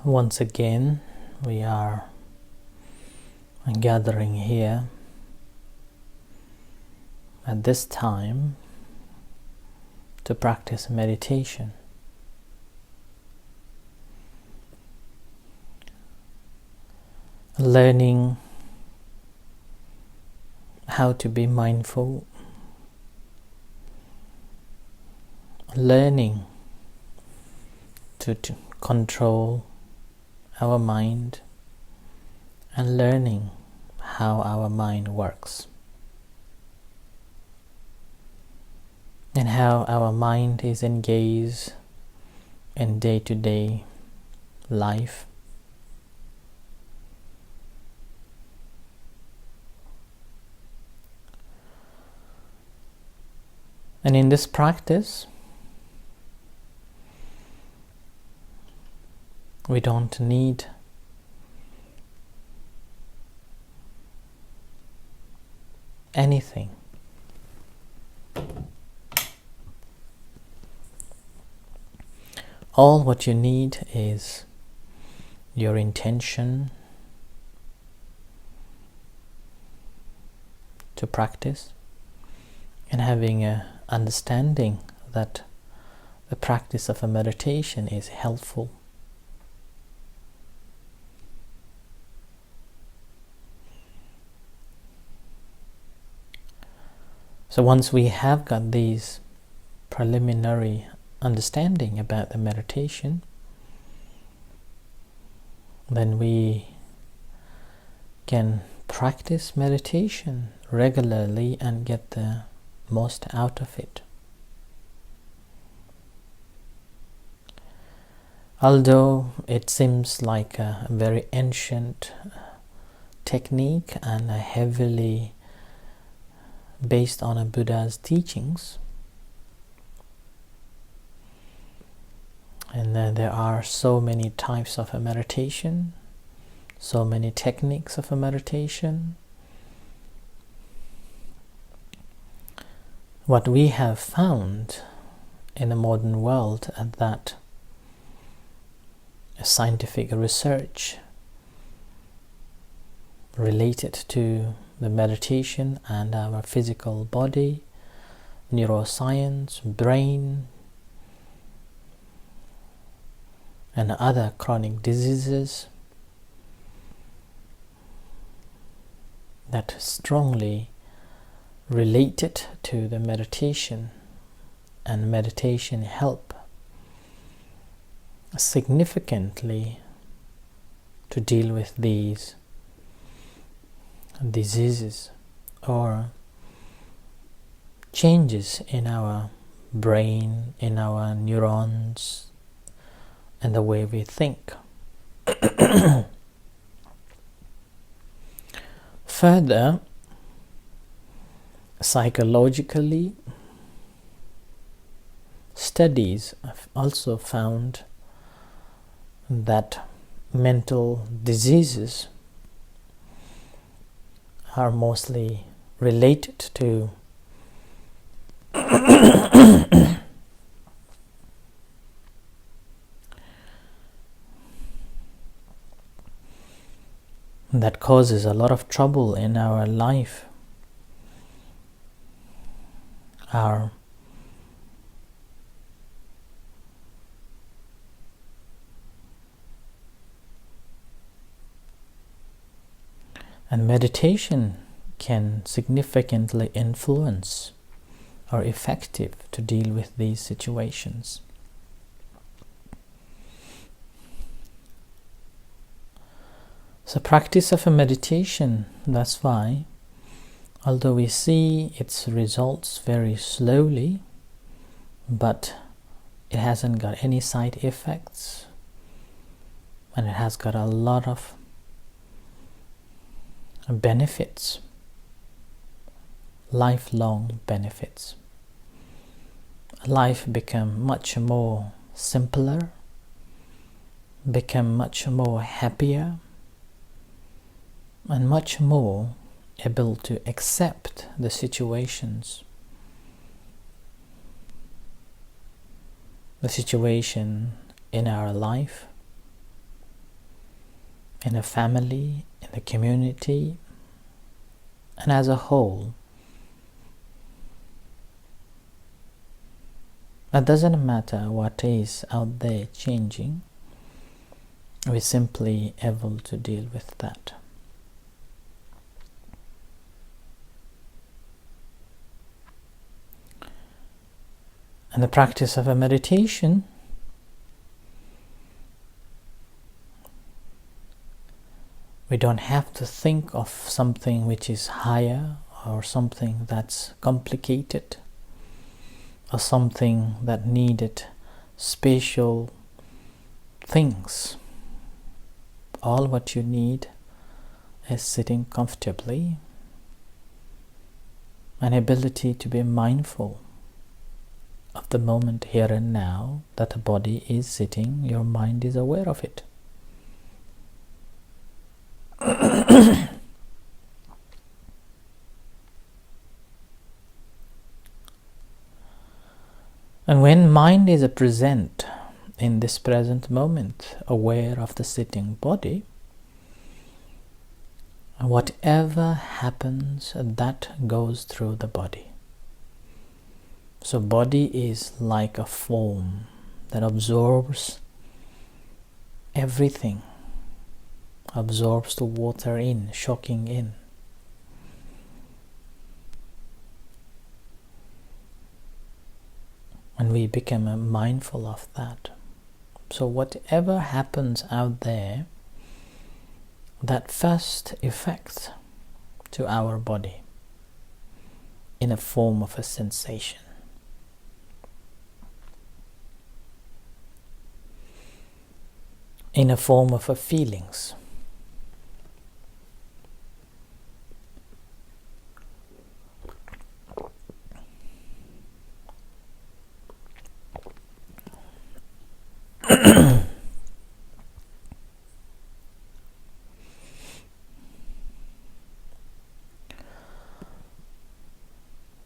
Once again, we are gathering here at this time to practice meditation. Learning how to be mindful, learning to control our mind, and learning how our mind works and how our mind is engaged in day-to-day life. And in this practice, we don't need anything. All what you need is your intention to practice and having an understanding that the practice of a meditation is helpful. So once we have got these preliminary understanding about the meditation, then we can practice meditation regularly and get the most out of it. Although it seems like a very ancient technique and heavily based on a Buddha's teachings, and there are so many types of a meditation, so many techniques of a meditation. What we have found in the modern world is that scientific research related to the meditation and our physical body, neuroscience, brain, and other chronic diseases that strongly related to the meditation, and meditation help significantly to deal with these diseases or changes in our brain, in our neurons, and the way we think. Further, psychologically, studies have also found that mental diseases are mostly related to that causes a lot of trouble in our life. And meditation can significantly influence or effective to deal with these situations. So practice of a meditation, that's why, although we see its results very slowly, but it hasn't got any side effects, and it has got a lot of benefits, lifelong benefits. Life become much more simpler, become much more happier, and much more able to accept the situations. The situation in our life, in a family, in the community, and as a whole. It doesn't matter what is out there changing, we're simply able to deal with that. And the practice of a meditation we don't have to think of something which is higher or something that's complicated or something that needed special things. All what you need is sitting comfortably, an ability to be mindful of the moment here and now that the body is sitting, your mind is aware of it. And when mind is present in this present moment, aware of the sitting body, whatever happens, that goes through the body. So body is like a foam that absorbs everything, absorbs the water in, soaking in. And we become mindful of that. So whatever happens out there, that first affects to our body in a form of a sensation. In a form of a feelings.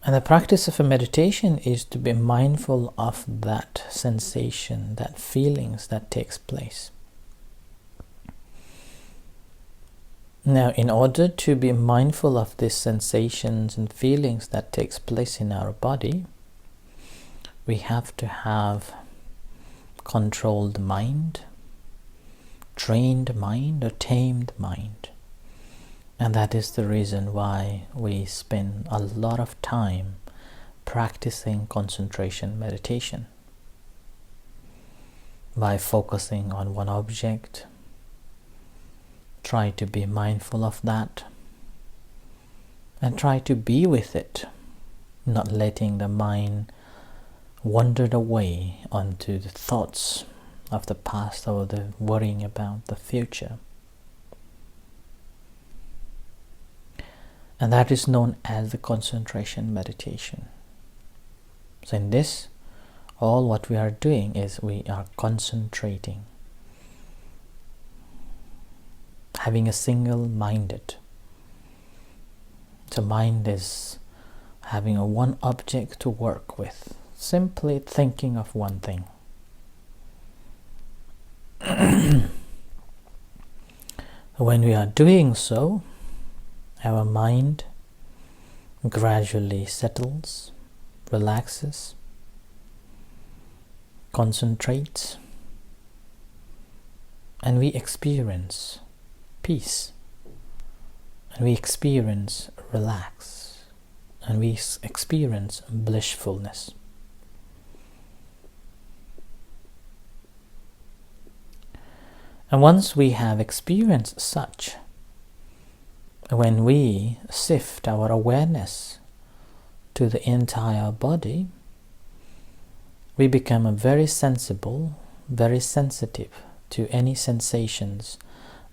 And the practice of a meditation is to be mindful of that sensation, that feelings that takes place. Now, in order to be mindful of these sensations and feelings that takes place in our body, we have to have controlled mind, trained mind, or tamed mind. And that is the reason why we spend a lot of time practicing concentration meditation. By focusing on one object, try to be mindful of that and try to be with it, not letting the mind wander away onto the thoughts of the past or the worrying about the future. And that is known as the concentration meditation. So in this, all what we are doing is we are concentrating, having a single-minded. So mind is having a one object to work with, simply thinking of one thing. When we are doing so, our mind gradually settles, relaxes, concentrates, and we experience peace, and we experience relax, and we experience blissfulness. And once we have experienced such, when we shift our awareness to the entire body, we become very sensible, very sensitive to any sensations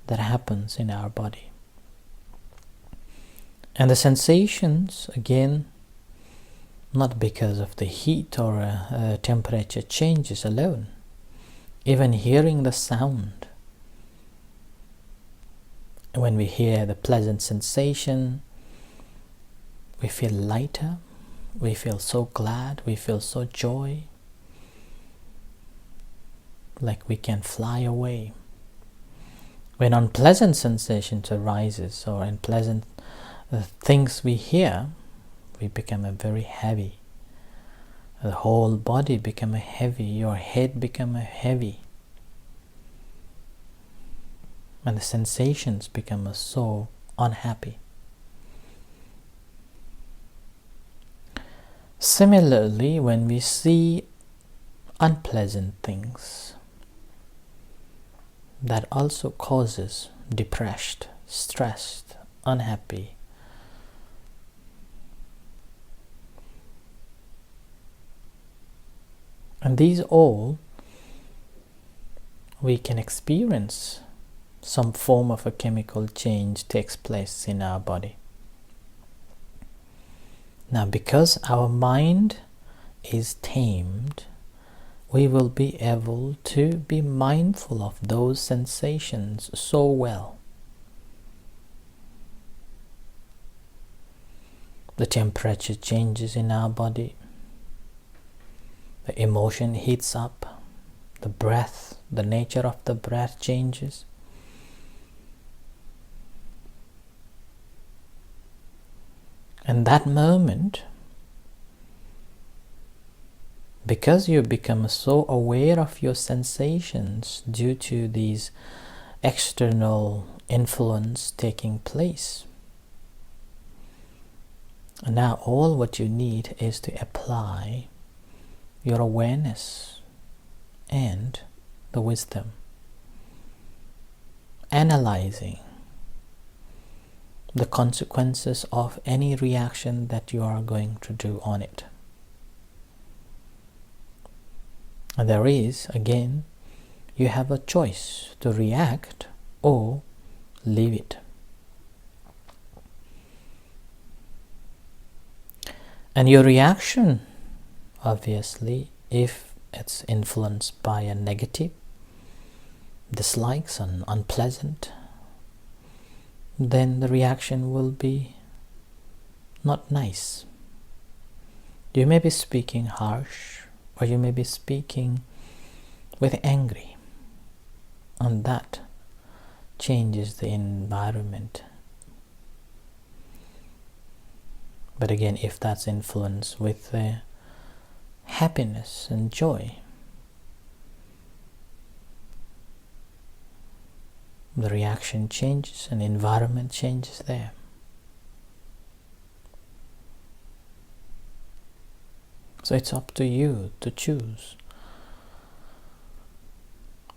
that happens in our body. And the sensations, again, not because of the heat or temperature changes alone, even hearing the sound. When we hear the pleasant sensation, we feel lighter, we feel so glad, we feel so joy, like we can fly away. When unpleasant sensations arises or unpleasant things we hear, we become a very heavy. The whole body become a heavy, your head become a heavy. And the sensations become so unhappy. Similarly, when we see unpleasant things, that also causes depressed, stressed, unhappy. And these all we can experience some form of a chemical change takes place in our body. Now, because our mind is tamed, we will be able to be mindful of those sensations so well. The temperature changes in our body, the emotion heats up, the breath, the nature of the breath changes. And that moment, because you become so aware of your sensations due to these external influence taking place, and now all what you need is to apply your awareness and the wisdom, analyzing the consequences of any reaction that you are going to do on it. And there is, again, you have a choice to react or leave it. And your reaction, obviously, if it's influenced by a negative, dislikes and unpleasant, then the reaction will be not nice. You may be speaking harsh, or you may be speaking with angry, and that changes the environment. But again, if that's influenced with happiness and joy, the reaction changes and the environment changes there. So it's up to you to choose.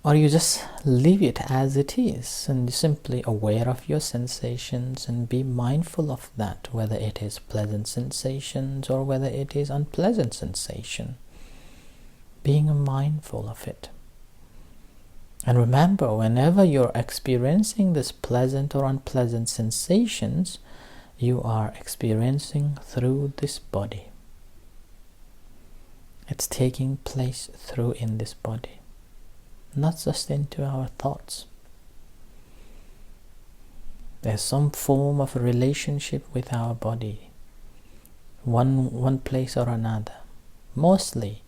Or you just leave it as it is and simply aware of your sensations and be mindful of that, whether it is pleasant sensations or whether it is unpleasant sensation. Being mindful of it. And remember, whenever you're experiencing this pleasant or unpleasant sensations, you are experiencing through this body. It's taking place through in this body, not just into our thoughts. There's some form of a relationship with our body, one place or another, mostly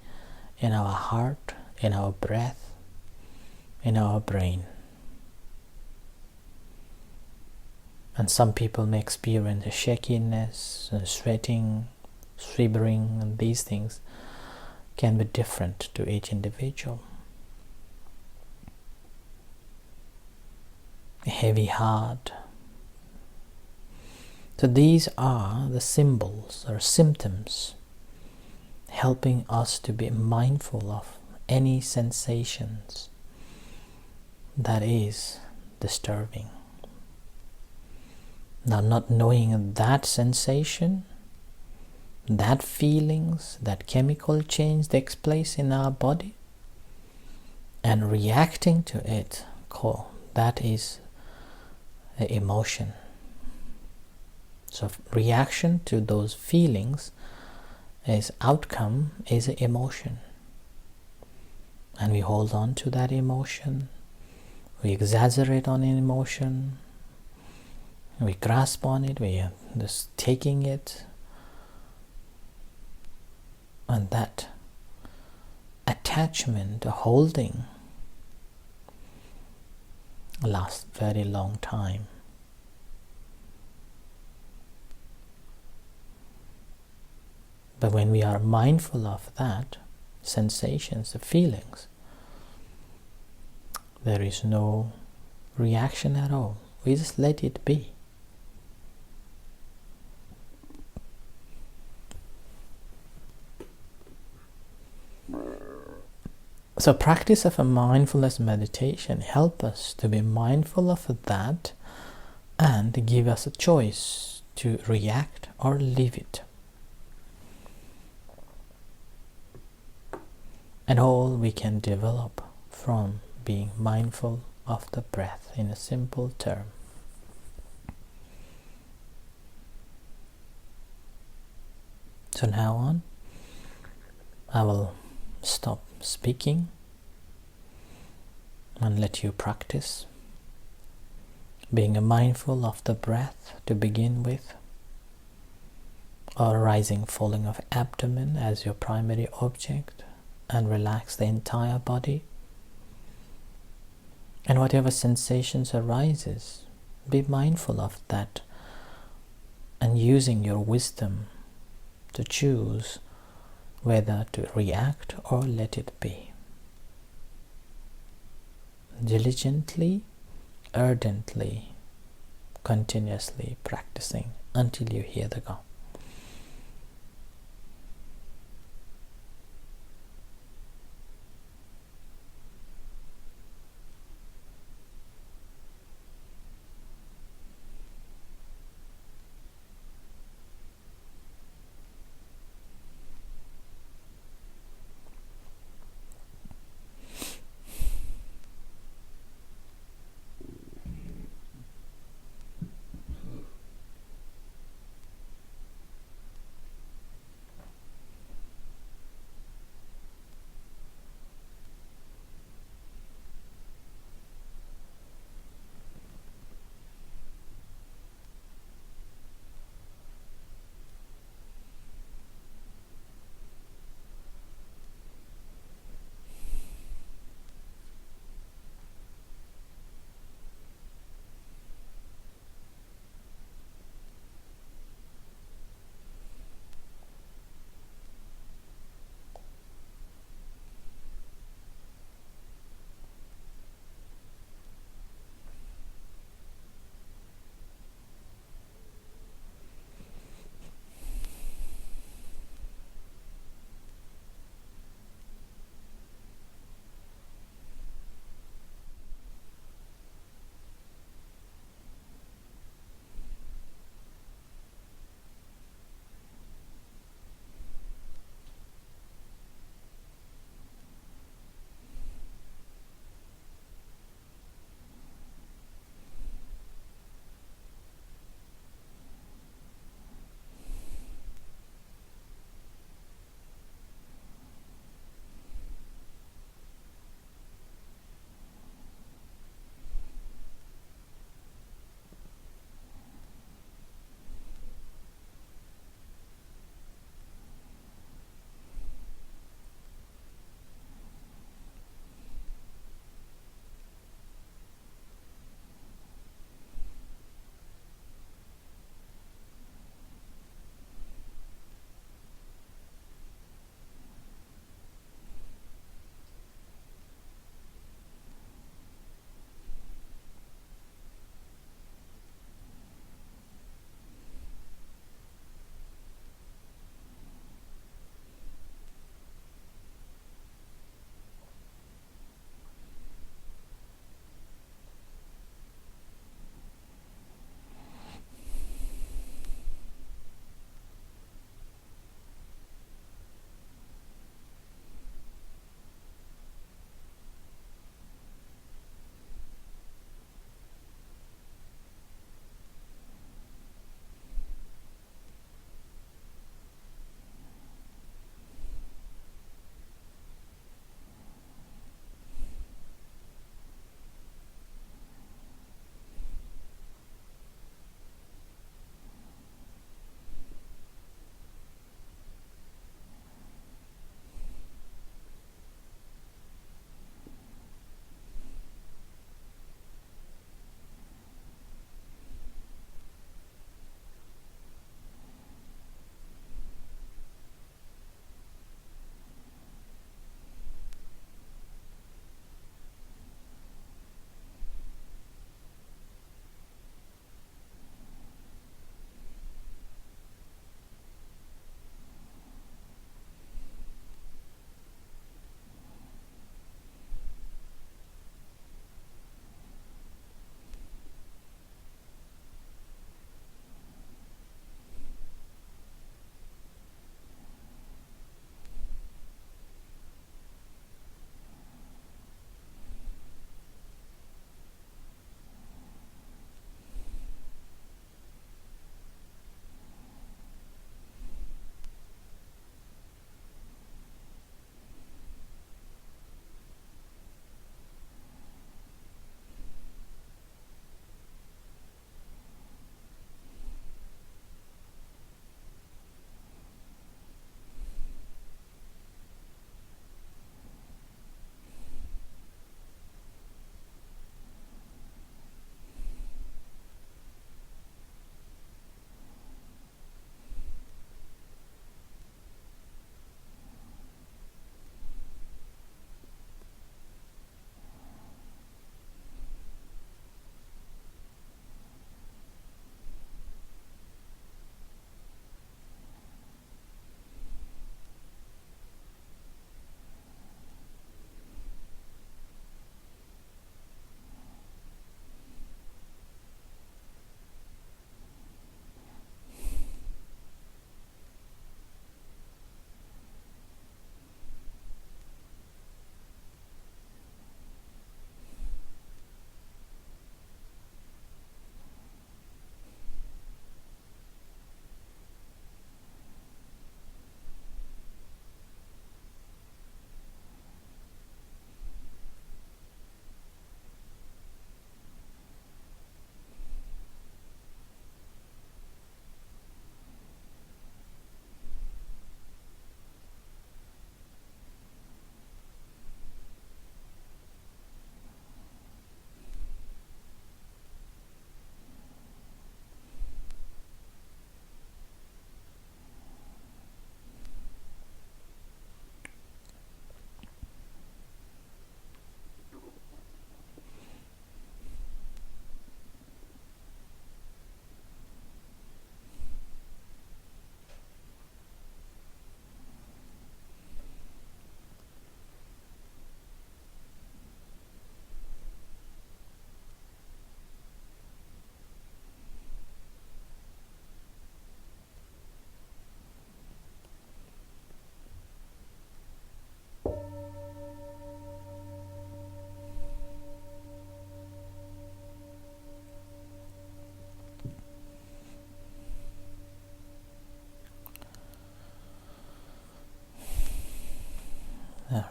in our heart, in our breath, in our brain. And some people may experience a shakiness, sweating, shivering, and these things can be different to each individual. A heavy heart. So these are the symbols or symptoms helping us to be mindful of any sensations that is disturbing. Now, not knowing that sensation, that feelings, that chemical change takes place in our body, and reacting to it, that is the emotion. So reaction to those feelings is outcome, is an emotion. And we hold on to that emotion, we exaggerate on an emotion, we grasp on it, we are just taking it, and that attachment, holding, last very long time. But when we are mindful of that, sensations, the feelings, there is no reaction at all. We just let it be. So practice of a mindfulness meditation help us to be mindful of that and give us a choice to react or leave it. And all we can develop from being mindful of the breath in a simple term. So now on, I will stop speaking and let you practice being mindful of the breath to begin with, or rising, falling of abdomen as your primary object, and relax the entire body. And whatever sensations arises, be mindful of that and using your wisdom to choose whether to react or let it be. Diligently, ardently, continuously practicing until you hear the gong.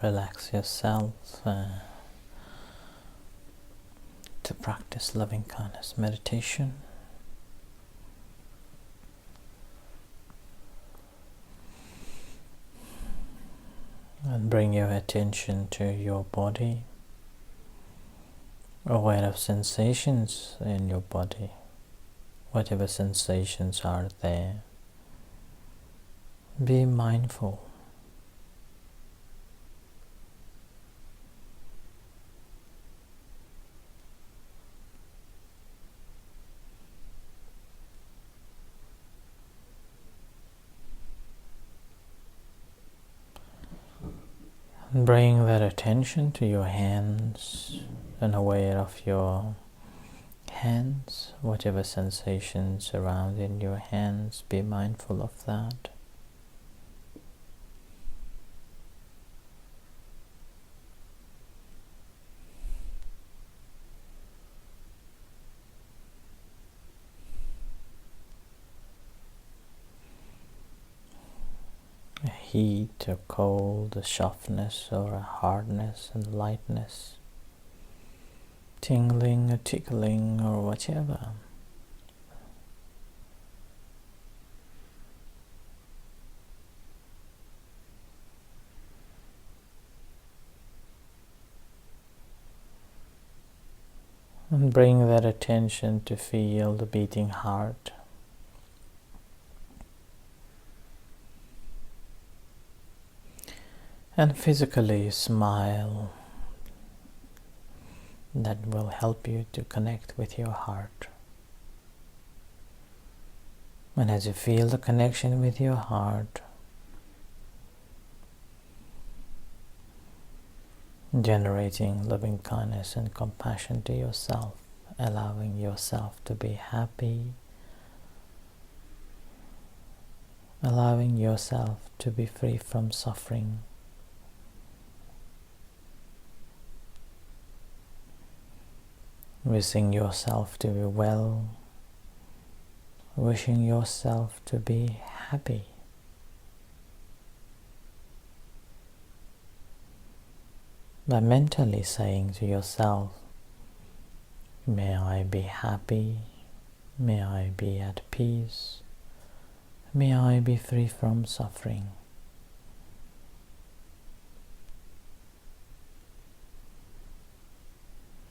relax yourself to practice loving kindness meditation. And bring your attention to your body, aware of sensations in your body, whatever sensations are there. Be mindful. Bring that attention to your hands and aware of your hands, whatever sensations around in your hands, be mindful of that. A heat or cold, a softness or a hardness and lightness, tingling or tickling or whatever. And bring that attention to feel the beating heart. And physically smile. That will help you to connect with your heart. And as you feel the connection with your heart, generating loving kindness and compassion to yourself, allowing yourself to be happy, allowing yourself to be free from suffering. Wishing yourself to be well, wishing yourself to be happy. By mentally saying to yourself, may I be happy, may I be at peace, may I be free from suffering.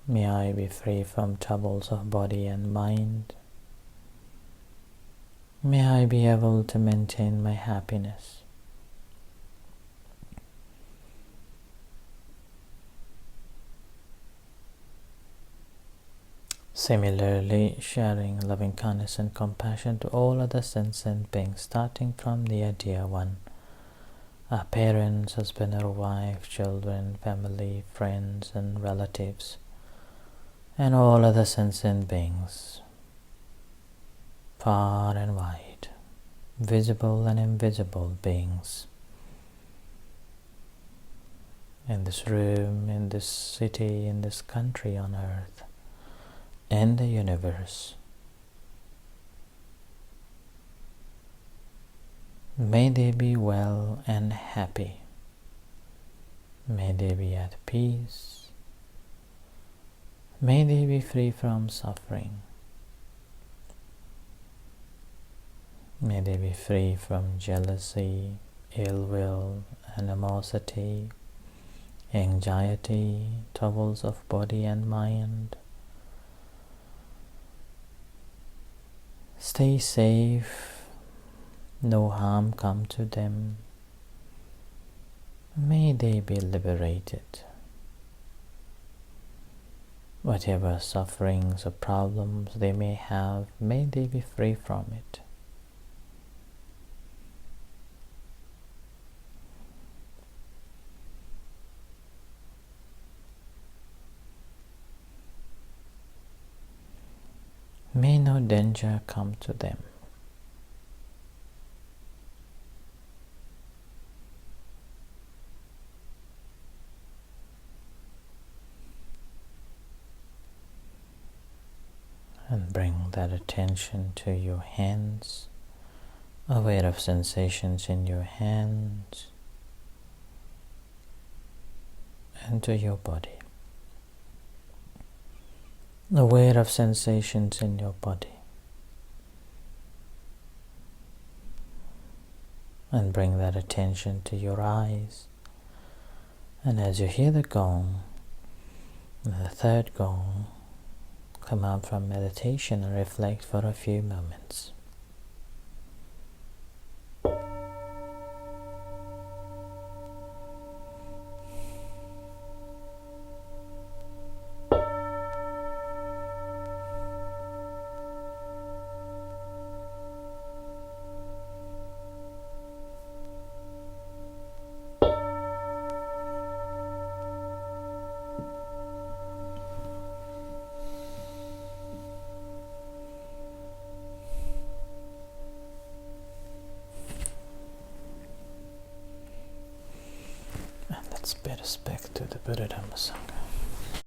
May I be free from troubles of body and mind. May I be able to maintain my happiness. Similarly, sharing loving kindness and compassion to all other sentient beings, starting from the dear one, our parents, husband or wife, children, family, friends and relatives, and all other sentient beings, far and wide, visible and invisible beings, in this room, in this city, in this country on earth, in the universe. May they be well and happy. May they be at peace. May they be free from suffering. May they be free from jealousy, ill will, animosity, anxiety, troubles of body and mind. Stay safe, no harm come to them. May they be liberated. Whatever sufferings or problems they may have, may they be free from it. May no danger come to them. And bring that attention to your hands, aware of sensations in your hands. into your body. Aware of sensations in your body. And bring that attention to your eyes. And as you hear the gong, the third gong, come out from meditation and reflect for a few moments. Let's pay respect to the Buddha Dhamma Sangha.